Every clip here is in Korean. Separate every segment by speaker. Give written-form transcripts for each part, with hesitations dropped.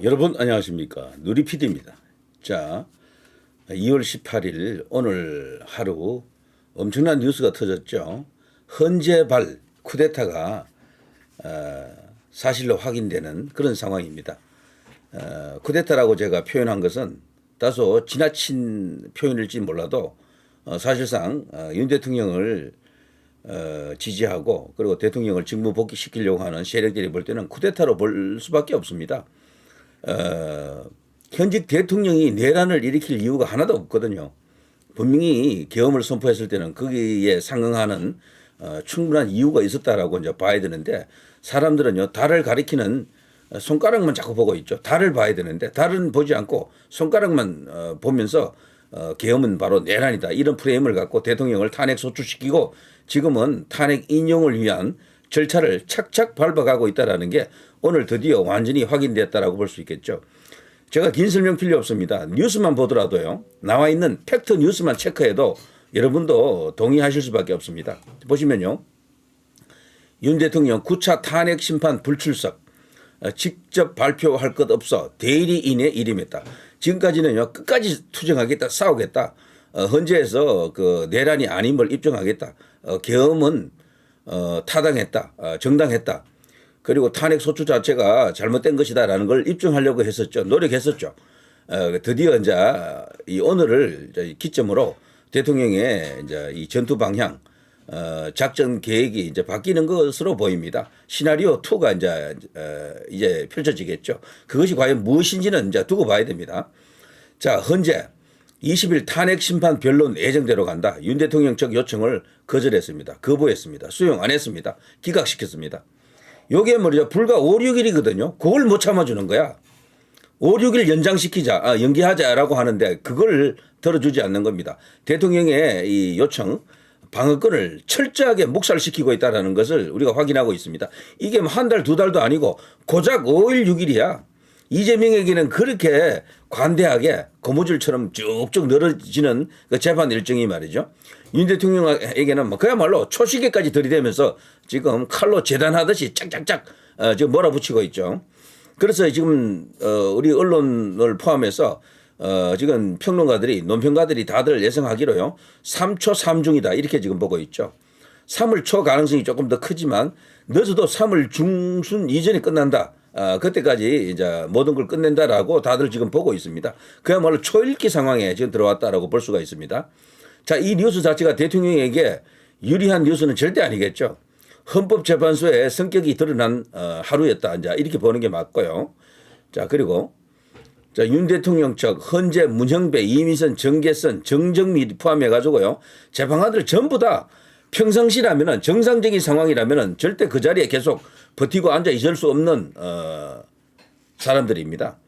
Speaker 1: 여러분 안녕하십니까. 누리PD입니다. 자, 2월 18일 오늘 하루 엄청난 뉴스가 터졌죠. 헌재발 쿠데타가 사실로 확인되는 그런 상황입니다. 쿠데타라고 제가 표현한 것은 다소 지나친 표현일지 몰라도 사실상 윤 대통령을 지지하고 그리고 대통령을 직무 복귀시키려고 하는 세력들이 볼 때는 쿠데타로 볼 수밖에 없습니다. 현직 대통령이 내란을 일으킬 이유가 하나도 없거든요. 분명히 계엄을 선포했을 때는 거기에 상응하는 충분한 이유가 있었다라고 이제 봐야 되는데 사람들은요 달을 가리키는 손가락만 자꾸 보고 있죠. 달을 봐야 되는데 달은 보지 않고 손가락만 보면서 계엄은 바로 내란이다 이런 프레임을 갖고 대통령을 탄핵 소추시키고 지금은 탄핵 인용을 위한 절차를 착착 밟아가고 있다라는 게 오늘 드디어 완전히 확인됐다라고 볼 수 있겠죠. 제가 긴 설명 필요 없습니다. 뉴스만 보더라도요. 나와 있는 팩트 뉴스만 체크해도 여러분도 동의하실 수밖에 없습니다. 보시면요. 윤 대통령 9차 탄핵 심판 불출석 직접 발표할 것 없어 대리인에 일임했다. 지금까지는요. 끝까지 투쟁하겠다. 싸우겠다. 헌재에서 그 내란이 아님을 입증하겠다. 계엄은 타당했다. 정당했다. 그리고 탄핵 소추 자체가 잘못된 것이다라는 걸 입증하려고 했었죠. 노력했었죠. 드디어 이제 이 오늘을 이제 기점으로 대통령의 이제 이 전투 방향, 작전 계획이 이제 바뀌는 것으로 보입니다. 시나리오 2가 이제 펼쳐지겠죠. 그것이 과연 무엇인지는 이제 두고 봐야 됩니다. 자, 헌재 20일 탄핵 심판 변론 예정대로 간다. 윤 대통령 측 요청을 거절했습니다. 거부했습니다. 수용 안 했습니다. 기각시켰습니다. 요게 뭐죠? 불과 5, 6일이거든요. 그걸 못 참아주는 거야. 5, 6일 연장시키자, 연기하자라고 하는데 그걸 들어주지 않는 겁니다. 대통령의 이 요청, 방어권을 철저하게 묵살시키고 있다는 것을 우리가 확인하고 있습니다. 이게 뭐 한 달, 두 달도 아니고 고작 5일, 6일이야. 이재명에게는 그렇게 관대하게 고무줄처럼 쭉쭉 늘어지는 그 재판 일정이 말이죠. 윤 대통령에게는 뭐 그야말로 초시계까지 들이대면서 지금 칼로 재단하듯이 짝짝짝 지금 몰아붙이고 있죠. 그래서 지금 우리 언론을 포함해서 지금 평론가들이 논평가들이 다들 예상하기로요. 3초 3중이다 이렇게 지금 보고 있죠. 3월 초 가능성이 조금 더 크지만 늦어도 3월 중순 이전에 끝난다. 그때까지 이제 모든 걸 끝낸다라고 다들 지금 보고 있습니다. 그야말로 초읽기 상황에 지금 들어왔다라고 볼 수가 있습니다. 자, 이 뉴스 자체가 대통령에게 유리한 뉴스는 절대 아니겠죠. 헌법재판소의 성격이 드러난 하루였다. 이제 이렇게 보는 게 맞고요. 자, 그리고 자, 윤 대통령 측 헌재 문형배, 이미선, 정계선, 정정미 포함해 가지고요. 재판관들 전부 다 평상시라면은 정상적인 상황이라면은 절대 그 자리에 계속 버티고 앉아 있을 수 없는 사람들입니다.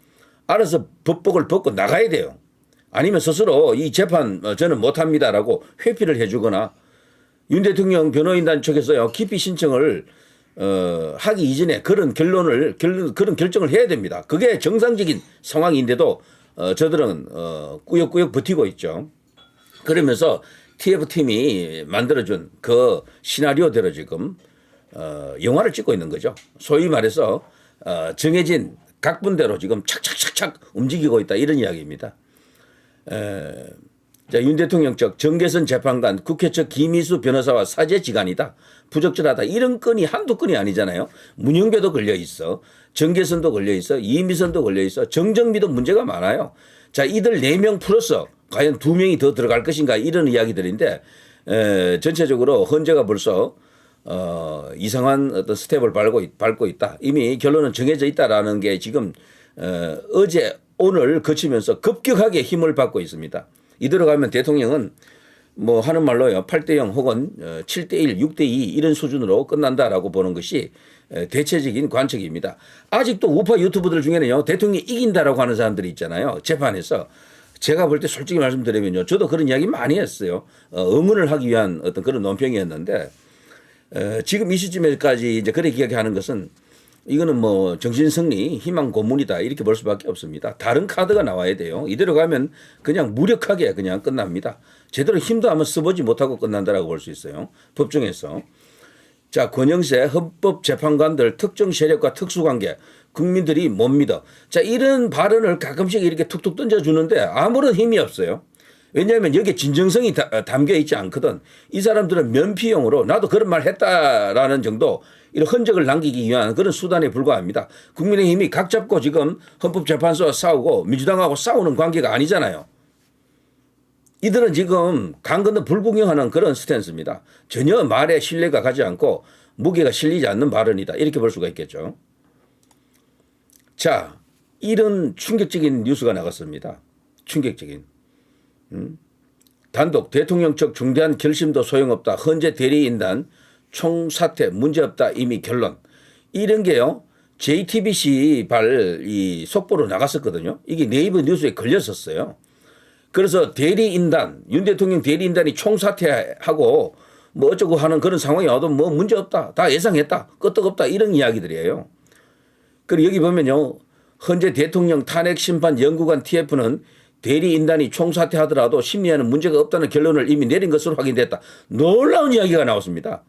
Speaker 1: 알아서 법복을 벗고 나가야 돼요. 아니면 스스로 이 재판 저는 못합니다라고 회피를 해주거나 윤 대통령 변호인단 측에서요 기피 신청을 하기 이전에 그런 그런 결정을 해야 됩니다. 그게 정상적인 상황인데도 저들은 꾸역꾸역 버티고 있죠. 그러면서 TF팀이 만들어준 그 시나리오대로 지금 영화를 찍고 있는 거죠. 소위 말해서 정해진 각본대로 지금 착착착착 움직이고 있다 이런 이야기입니다. 자, 윤 대통령 측 정계선 재판관 국회 측 김희수 변호사와 사제지간이다. 부적절하다. 이런 건이 한두 건이 아니잖아요. 문영배도 걸려 있어. 정계선도 걸려 있어. 이미선도 걸려 있어. 정정미도 문제가 많아요. 자, 이들 4명 플러스 과연 2명이 더 들어갈 것인가 이런 이야기들인데 전체적으로 헌재가 벌써 이상한 어떤 스텝을 밟고 있다. 이미 결론은 정해져 있다라는 게 지금 어제 오늘 거치면서 급격하게 힘을 받고 있습니다. 이대로 가면 대통령은 뭐 하는 말로요 8대0 혹은 7대1, 6대2 이런 수준으로 끝난다라고 보는 것이 대체적인 관측입니다. 아직도 우파 유튜버들 중에는요 대통령이 이긴다라고 하는 사람들이 있잖아요. 재판에서. 제가 볼 때 솔직히 말씀드리면요. 저도 그런 이야기 많이 했어요. 응원을 하기 위한 어떤 그런 논평이었는데 지금 이 시점에까지 이제 그렇게 이야기하는 것은 이거는 뭐 정신승리, 희망 고문이다 이렇게 볼 수밖에 없습니다. 다른 카드가 나와야 돼요. 이대로 가면 그냥 무력하게 그냥 끝납니다. 제대로 힘도 한번 써보지 못하고 끝난다라고 볼 수 있어요. 법정에서. 자, 권영세 헌법재판관들 특정 세력과 특수관계 국민들이 못 믿어. 자, 이런 발언을 가끔씩 이렇게 툭툭 던져주는데 아무런 힘이 없어요. 왜냐하면 여기에 진정성이 담겨 있지 않거든. 이 사람들은 면피용으로 나도 그런 말 했다라는 정도 이런 흔적을 남기기 위한 그런 수단에 불과합니다. 국민의힘이 각 잡고 지금 헌법재판소와 싸우고 민주당하고 싸우는 관계가 아니잖아요. 이들은 지금 강 건너 불구경하는 그런 스탠스입니다. 전혀 말에 신뢰가 가지 않고 무게가 실리지 않는 발언이다. 이렇게 볼 수가 있겠죠. 자, 이런 충격적인 뉴스가 나갔습니다. 충격적인. 단독 대통령 측 중대한 결심도 소용없다. 헌재 대리인단 총사퇴 문제없다. 이미 결론. 이런 게요. JTBC 발 이 속보로 나갔었거든요. 이게 네이버 뉴스에 걸렸었어요. 그래서 대리인단, 윤 대통령 대리인단이 총사퇴하고 뭐 어쩌고 하는 그런 상황이 와도 뭐 문제없다. 다 예상했다. 끄떡없다. 이런 이야기들이에요. 그리고 여기 보면요. 헌재 대통령 탄핵심판 연구관 TF는 대리인단이 총사퇴하더라도 심리에는 문제가 없다는 결론을 이미 내린 것으로 확인됐다. 놀라운 이야기가 나왔습니다.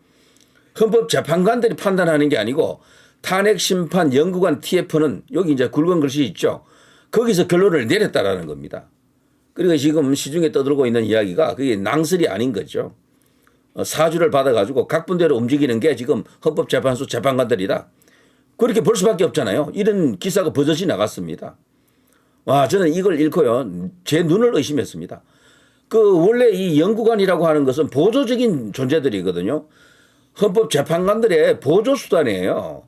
Speaker 1: 헌법재판관들이 판단하는 게 아니고 탄핵심판 연구관 TF는 여기 이제 굵은 글씨 있죠. 거기서 결론을 내렸다라는 겁니다. 그리고 지금 시중에 떠들고 있는 이야기가 그게 낭설이 아닌 거죠. 사주를 받아가지고 각 분대로 움직이는 게 지금 헌법재판소 재판관들이다. 그렇게 볼 수밖에 없잖아요. 이런 기사가 버젓이 나갔습니다. 와, 저는 이걸 읽고요. 제 눈을 의심했습니다. 그 원래 이 연구관이라고 하는 것은 보조적인 존재들이거든요. 헌법재판관들의 보조수단이에요.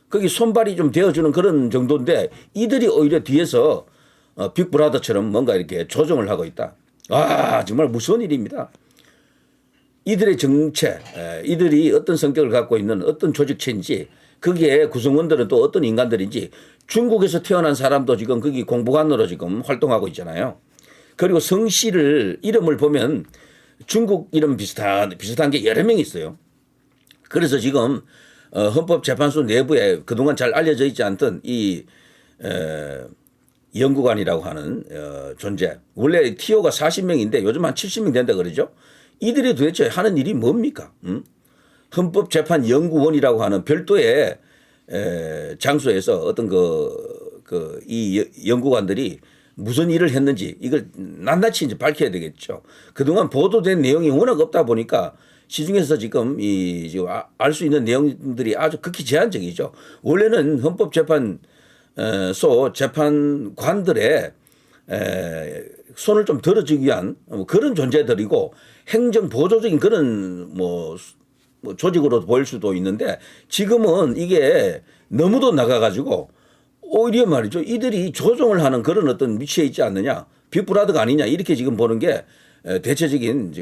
Speaker 1: 거기 손발이 좀 되어주는 그런 정도인데 이들이 오히려 뒤에서 빅브라더처럼 뭔가 이렇게 조정을 하고 있다. 아, 정말 무서운 일입니다. 이들의 정체, 이들이 어떤 성격을 갖고 있는 어떤 조직체인지 거기에 구성원들은 또 어떤 인간들인지 중국에서 태어난 사람도 지금 거기 공보관으로 지금 활동하고 있잖아요. 그리고 성씨를 이름을 보면 중국 이름 비슷한 게 여러 명 있어요. 그래서 지금 헌법재판소 내부에 그동안 잘 알려져 있지 않던 이 연구관이라고 하는 존재. 원래 TO가 40명인데 요즘 한 70명 된다 그러죠. 이들이 도대체 하는 일이 뭡니까? 헌법재판연구원이라고 하는 별도의 장소에서 어떤 이 연구관들이 무슨 일을 했는지 이걸 낱낱이 이제 밝혀야 되겠죠. 그동안 보도된 내용이 워낙 없다 보니까 시중에서 지금 알 수 있는 내용들이 아주 극히 제한적이죠. 원래는 헌법재판소 재판관들의 손을 좀 들어주기 위한 그런 존재들이고 행정 보조적인 그런 뭐 조직으로 보일 수도 있는데 지금은 이게 너무도 나가가지고 오히려 말이죠. 이들이 조종을 하는 그런 어떤 위치에 있지 않느냐. 빅브라더가 아니냐. 이렇게 지금 보는 게 대체적인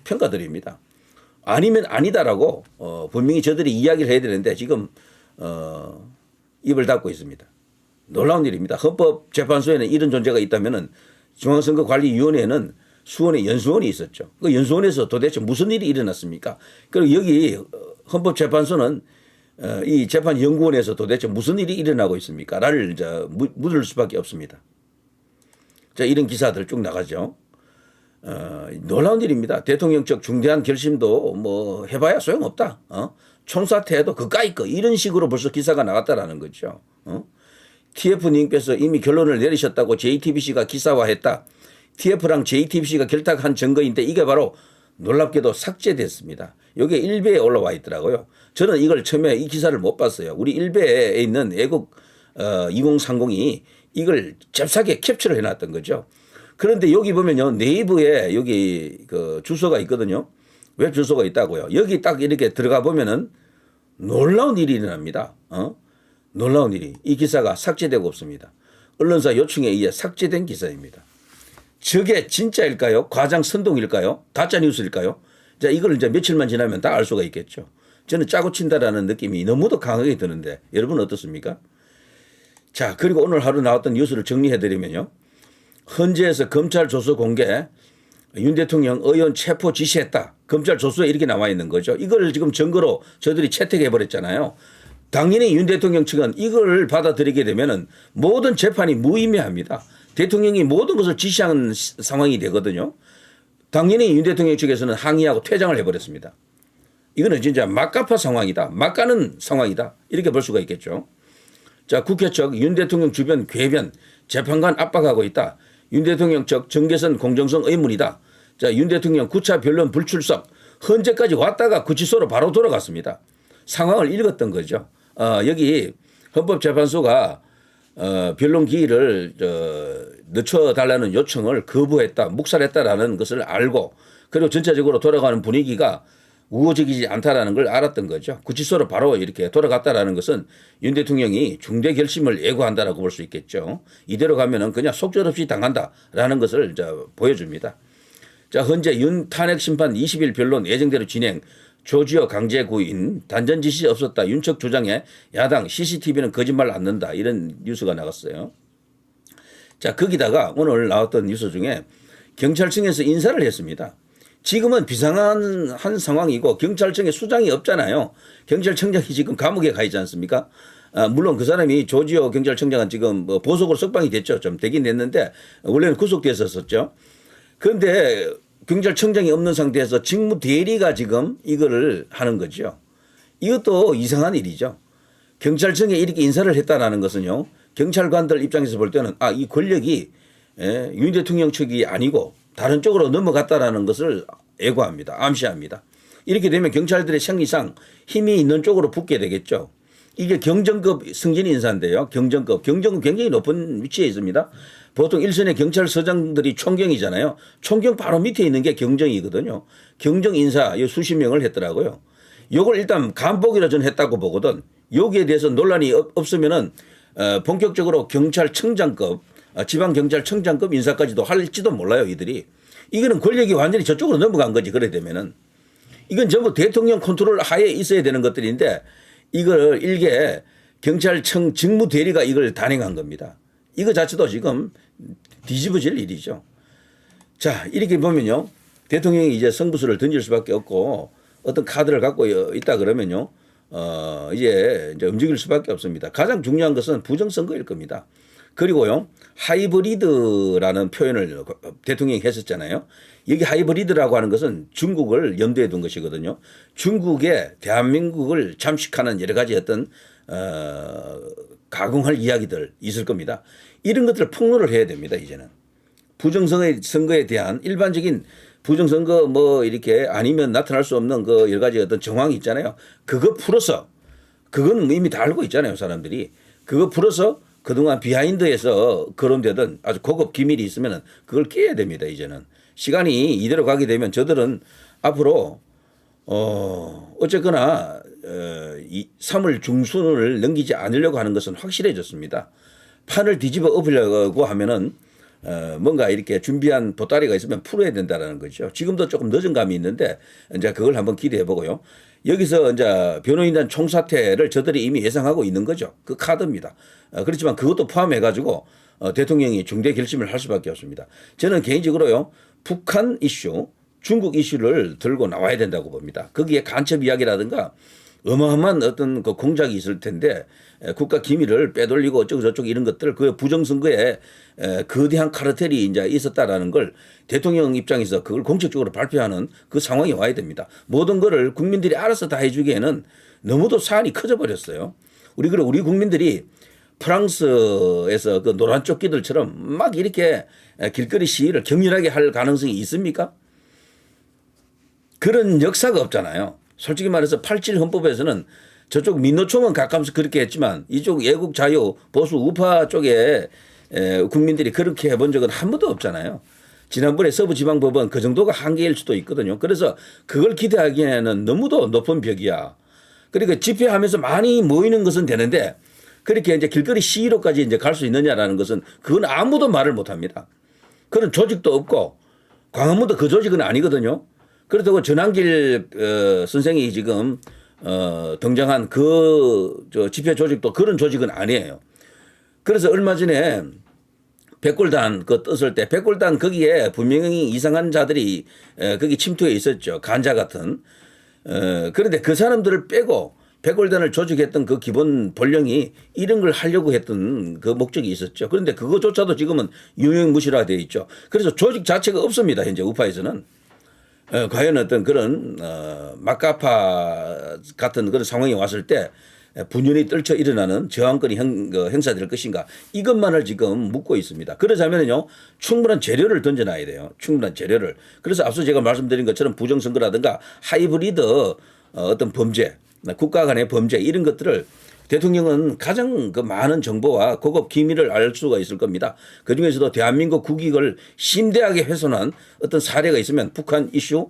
Speaker 1: 평가들입니다. 아니면 아니다라고 분명히 저들이 이야기를 해야 되는데 지금 입을 닫고 있습니다. 놀라운 일입니다. 헌법재판소에는 이런 존재가 있다면은 중앙선거관리위원회에는 수원에 연수원이 있었죠. 그 연수원에서 도대체 무슨 일이 일어났습니까? 그리고 여기 헌법재판소는 이 재판연구원에서 도대체 무슨 일이 일어나고 있습니까? 라를 묻을 수밖에 없습니다. 자, 이런 기사들 쭉 나가죠. 놀라운 일입니다. 대통령 측 중대한 결심도 뭐 해봐야 소용없다. 총사퇴해도 그까이 거 이런 식으로 벌써 기사가 나갔다라는 거죠. TF님께서 이미 결론을 내리셨다고 JTBC가 기사화했다. TF랑 JTBC가 결탁한 증거인데 이게 바로 놀랍게도 삭제됐습니다. 여기에 일베에 올라와 있더라고요. 저는 이걸 처음에 이 기사를 못 봤어요. 우리 일베에 있는 애국 2030이 이걸 잽싸게 캡처를 해놨던 거죠. 그런데 여기 보면요. 네이버에 여기 그 주소가 있거든요. 웹 주소가 있다고요. 여기 딱 이렇게 들어가 보면은 놀라운 일이 일어납니다. 놀라운 일이. 이 기사가 삭제되고 없습니다. 언론사 요청에 의해 삭제된 기사입니다. 저게 진짜일까요? 과장 선동일까요? 가짜 뉴스일까요? 자, 이걸 이제 며칠만 지나면 다 알 수가 있겠죠. 저는 짜고 친다라는 느낌이 너무도 강하게 드는데 여러분 어떻습니까? 자, 그리고 오늘 하루 나왔던 뉴스를 정리해드리면요. 헌재에서 검찰 조서 공개, 윤 대통령 의원 체포 지시했다. 검찰 조서에 이렇게 나와 있는 거죠. 이걸 지금 증거로 저들이 채택해버렸잖아요. 당연히 윤 대통령 측은 이걸 받아들이게 되면은 모든 재판이 무의미합니다. 대통령이 모든 것을 지시하는 상황이 되거든요. 당연히 윤 대통령 측에서는 항의하고 퇴장을 해버렸습니다. 이거는 진짜 막가파 상황이다. 막 가는 상황이다. 이렇게 볼 수가 있겠죠. 자, 국회 측 윤 대통령 주변 궤변 재판관 압박하고 있다. 윤 대통령 측 정계선 공정성 의문이다. 자, 윤 대통령 9차 변론 불출석 헌재까지 왔다가 구치소로 바로 돌아갔습니다. 상황을 읽었던 거죠. 여기 헌법재판소가 변론 기일을 늦춰달라는 요청을 거부했다, 묵살했다라는 것을 알고 그리고 전체적으로 돌아가는 분위기가 우호적이지 않다라는 걸 알았던 거죠. 구치소로 바로 이렇게 돌아갔다라는 것은 윤 대통령이 중대 결심을 예고한다라고 볼 수 있겠죠. 이대로 가면은 그냥 속절없이 당한다라는 것을 보여줍니다. 자, 현재 윤 탄핵 심판 20일 변론 예정대로 진행. 조지어 강제 구인 단전 지시 없었다. 윤 측 주장에 야당 CCTV는 거짓말 않는다. 이런 뉴스가 나갔어요. 자, 거기다가 오늘 나왔던 뉴스 중에 경찰청에서 인사를 했습니다. 지금은 비상한 상황이고 경찰청에 수장이 없잖아요. 경찰청장이 지금 감옥에 가 있지 않습니까? 물론 그 사람이 조지어 경찰청장은 지금 뭐 보석으로 석방이 됐죠. 좀 되긴 됐는데 원래는 구속됐었죠. 그런데 경찰청장이 없는 상태에서 직무 대리가 지금 이거를 하는 거죠. 이것도 이상한 일이죠. 경찰청에 이렇게 인사를 했다라는 것은요. 경찰관들 입장에서 볼 때는 이 권력이 윤 대통령 측이 아니고 다른 쪽으로 넘어갔다라는 것을 예고합니다. 암시합니다. 이렇게 되면 경찰들의 생리상 힘이 있는 쪽으로 붙게 되겠죠. 이게 경정급 승진 인사인데요. 경정급. 경정은 굉장히 높은 위치에 있습니다. 보통 일선의 경찰서장들이 총경이잖아요. 총경 바로 밑에 있는 게 경정이거든요. 경정 인사 수십 명을 했더라고요. 요걸 일단 간복이라 전 했다고 보거든. 여기에 대해서 논란이 없으면은 본격적으로 경찰청장급 지방경찰청장급 인사까지도 할지도 몰라요. 이들이. 이거는 권력이 완전히 저쪽으로 넘어간 거지. 그래 되면은. 이건 전부 대통령 컨트롤 하에 있어야 되는 것들인데 이걸 일개 경찰청 직무대리가 이걸 단행한 겁니다. 이거 자체도 지금 뒤집어질 일이죠. 자, 이렇게 보면요. 대통령이 이제 승부수를 던질 수밖에 없고 어떤 카드를 갖고 있다 그러면요. 이제 움직일 수밖에 없습니다. 가장 중요한 것은 부정선거일 겁니다. 그리고요. 하이브리드라는 표현을 대통령이 했었잖아요. 여기 하이브리드라고 하는 것은 중국을 염두에 둔 것이거든요. 중국에 대한민국을 잠식하는 여러 가지 어떤 가공할 이야기들 있을 겁니다. 이런 것들을 폭로를 해야 됩니다. 이제는. 부정선거에 대한 일반적인 부정선거 뭐 이렇게 아니면 나타날 수 없는 그 여러 가지 어떤 정황이 있잖아요. 그거 풀어서 그건 이미 다 알고 있잖아요. 사람들이. 그거 풀어서 그동안 비하인드에서 거론되던 아주 고급 기밀이 있으면 그걸 깨야 됩니다. 이제는. 시간이 이대로 가게 되면 저들은 앞으로 어쨌거나 3월 중순을 넘기지 않으려고 하는 것은 확실해졌습니다. 판을 뒤집어 엎으려고 하면은 뭔가 이렇게 준비한 보따리가 있으면 풀어야 된다는 거죠. 지금도 조금 늦은 감이 있는데 이제 그걸 한번 기대해 보고요. 여기서 이제 변호인단 총사퇴를 저들이 이미 예상하고 있는 거죠. 그 카드입니다. 그렇지만 그것도 포함해 가지고 대통령이 중대 결심을 할 수밖에 없습니다. 저는 개인적으로요. 북한 이슈, 중국 이슈를 들고 나와야 된다고 봅니다. 거기에 간첩 이야기라든가 어마어마한 어떤 그 공작이 있을 텐데 국가 기밀을 빼돌리고 어쩌고 저쩌고 이런 것들 그 부정선거에 거대한 카르텔이 이제 있었다라는 걸 대통령 입장에서 그걸 공식적으로 발표하는 그 상황이 와야 됩니다. 모든 거를 국민들이 알아서 다 해주기에는 너무도 사안이 커져 버렸어요. 우리 국민들이 프랑스에서 그 노란 조끼들처럼 막 이렇게 길거리 시위를 격렬하게 할 가능성이 있습니까? 그런 역사가 없잖아요. 솔직히 말해서 87 헌법에서는 저쪽 민노총은 가끔씩 그렇게 했지만 이쪽 애국 자유 보수 우파 쪽에 국민들이 그렇게 해본 적은 한 번도 없잖아요. 지난번에 서부지방법원 그 정도가 한계일 수도 있거든요. 그래서 그걸 기대하기에는 너무도 높은 벽이야. 그러니까 집회하면서 많이 모이는 것은 되는데 그렇게 이제 길거리 시위로까지 이제 갈 수 있느냐라는 것은 그건 아무도 말을 못 합니다. 그런 조직도 없고 광화문도 그 조직은 아니거든요. 그렇다고 전한길 선생이 지금 등장한 저 집회 조직도 그런 조직은 아니에요. 그래서 얼마 전에 백골단 그 떴을 때 백골단 거기에 분명히 이상한 자들이 거기 침투해 있었죠. 간자 같은. 그런데 그 사람들을 빼고 백골단을 조직했던 그 기본 본령이 이런 걸 하려고 했던 그 목적이 있었죠. 그런데 그거조차도 지금은 유명무실화되어 있죠. 그래서 조직 자체가 없습니다. 현재 우파에서는. 과연 어떤 그런 막가파 같은 그런 상황이 왔을 때 분연히 떨쳐 일어나는 저항권이 행사될 것인가 이것만을 지금 묻고 있습니다. 그러자면요 충분한 재료를 던져놔야 돼요. 충분한 재료를. 그래서 앞서 제가 말씀드린 것처럼 부정선거라든가 하이브리드 어떤 범죄, 국가 간의 범죄 이런 것들을 대통령은 가장 그 많은 정보와 고급 기밀을 알 수가 있을 겁니다. 그중에서도 대한민국 국익을 심대하게 훼손한 어떤 사례가 있으면 북한 이슈,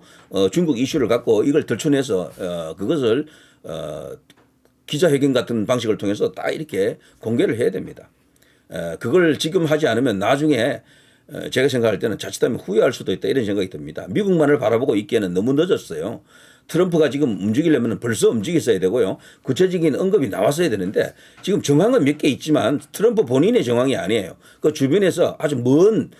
Speaker 1: 중국 이슈를 갖고 이걸 들춰내서 그것을 기자회견 같은 방식을 통해서 딱 이렇게 공개를 해야 됩니다. 그걸 지금 하지 않으면 나중에 제가 생각할 때는 자칫하면 후회할 수도 있다 이런 생각이 듭니다. 미국만을 바라보고 있기에는 너무 늦었어요. 트럼프가 지금 움직이려면 벌써 움직였어야 되고요. 구체적인 언급이 나왔어야 되는데 지금 정황은 몇 개 있지만 트럼프 본인의 정황이 아니에요. 그 주변에서 아주 먼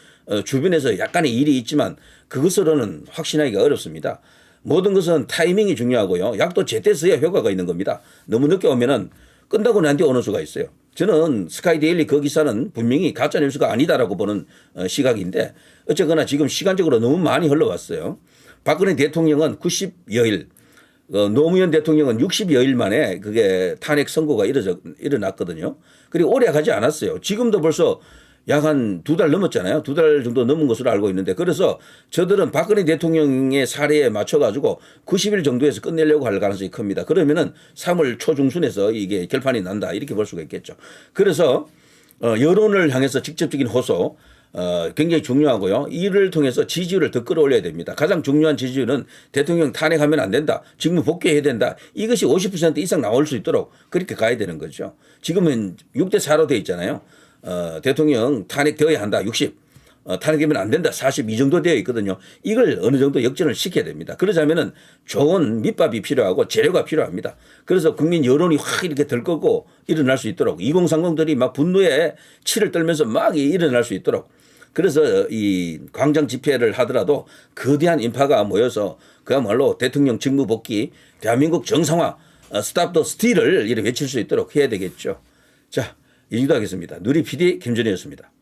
Speaker 1: 주변에서 약간의 일이 있지만 그것으로는 확신하기가 어렵습니다. 모든 것은 타이밍이 중요하고요. 약도 제때 써야 효과가 있는 겁니다. 너무 늦게 오면은 끝나고 난 뒤에 오는 수가 있어요. 저는 스카이데일리 그 기사는 분명히 가짜뉴스가 아니다라고 보는 시각인데 어쨌거나 지금 시간적으로 너무 많이 흘러왔어요. 박근혜 대통령은 90여일, 노무현 대통령은 60여일 만에 그게 탄핵 선고가 일어났거든요. 그리고 오래 가지 않았어요. 지금도 벌써 약 한 2달 넘었잖아요. 2달 정도 넘은 것으로 알고 있는데 그래서 저들은 박근혜 대통령의 사례에 맞춰가지고 90일 정도에서 끝내려고 할 가능성이 큽니다. 그러면은 3월 초중순에서 이게 결판이 난다 이렇게 볼 수가 있겠죠. 그래서 여론을 향해서 직접적인 호소 굉장히 중요하고요. 이를 통해서 지지율을 더 끌어올려야 됩니다. 가장 중요한 지지율은 대통령 탄핵하면 안 된다. 직무 복귀해야 된다. 이것이 50% 이상 나올 수 있도록 그렇게 가야 되는 거죠. 지금은 6대 4로 되어 있잖아요. 대통령 탄핵되어야 한다. 60. 탄핵되면 안 된다. 42 정도 되어 있거든요. 이걸 어느 정도 역전을 시켜야 됩니다. 그러자면은 좋은 밑밥이 필요하고 재료가 필요합니다. 그래서 국민 여론이 확 이렇게 들끓고 일어날 수 있도록 2030들이 막 분노에 치를 떨면서 막 일어날 수 있도록 그래서 이 광장 집회를 하더라도 거대한 인파가 모여서 그야말로 대통령 직무 복귀, 대한민국 정상화, 스탑 더 스틸을 이렇게 외칠 수 있도록 해야 되겠죠. 자, 이 정도 하겠습니다. 누리 PD 김준희였습니다.